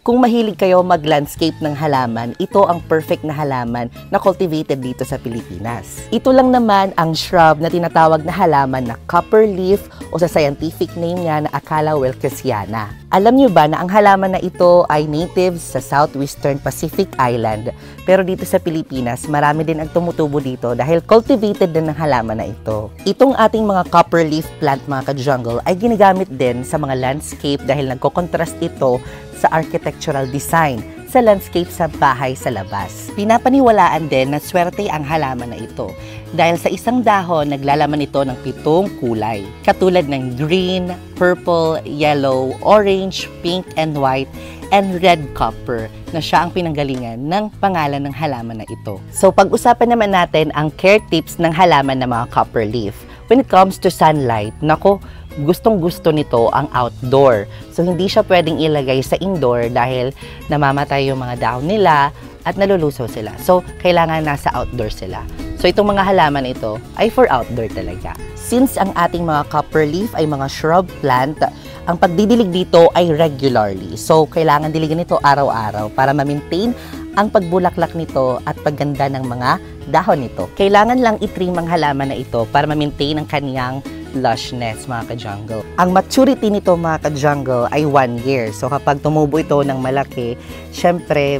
Kung mahilig kayo mag-landscape ng halaman, ito ang perfect na halaman na cultivated dito sa Pilipinas. Ito lang naman ang shrub na tinatawag na halaman na copperleaf o sa scientific name niya na Acala wilkesiana. Alam niyo ba na ang halaman na ito ay native sa southwestern Pacific Island, pero dito sa Pilipinas, marami din ang tumutubo dito dahil cultivated din ng halaman na ito. Itong ating mga copperleaf plant, mga ka-jungle, ay ginagamit din sa mga landscape dahil nagko-contrast ito sa architectural design sa landscape sa bahay sa labas. Pinapaniwalaan din na swerte ang halaman na ito dahil sa isang dahon naglalaman ito ng 7 kulay katulad ng green, purple, yellow, orange, pink, and white, and red copper na siya ang pinanggalingan ng pangalan ng halaman na ito. So pag-usapan naman natin ang care tips ng halaman na mga copperleaf. When it comes to sunlight, nako, gustong-gusto nito ang outdoor. So, hindi siya pwedeng ilagay sa indoor dahil namamatay yung mga dahon nila at nalulusaw sila. So, kailangan nasa outdoor sila. So, itong mga halaman ito ay for outdoor talaga. Since ang ating mga copperleaf ay mga shrub plant, ang pagdidilig dito ay regularly. So, kailangan diligan ito araw-araw para ma-maintain ang pagbulaklak nito at pagganda ng mga dahon nito. Kailangan lang i-trim ang halaman na ito para ma-maintain ang kaniyang lushness, mga ka-jungle. Ang maturity nito, mga ka-jungle, ay 1 year. So, kapag tumubo ito ng malaki, syempre,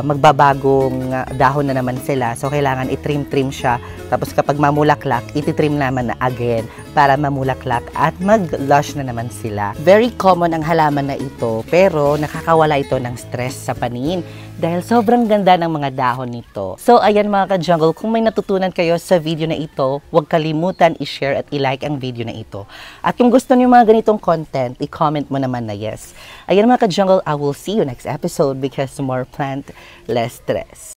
magbabagong dahon na naman sila. So, kailangan i-trim-trim siya. Tapos, kapag mamulaklak, ititrim naman na again para mamulaklak at mag-lush na naman sila. Very common ang halaman na ito, pero nakakawala ito ng stress sa paningin dahil sobrang ganda ng mga dahon nito. So, ayan mga ka-jungle, kung may natutunan kayo sa video na ito, huwag kalimutan i-share at i-like ang video na ito. At kung gusto niyo mga ganitong content, i-comment mo naman na yes. Ayan mga ka-jungle, I will see you next episode because more plant, less stress.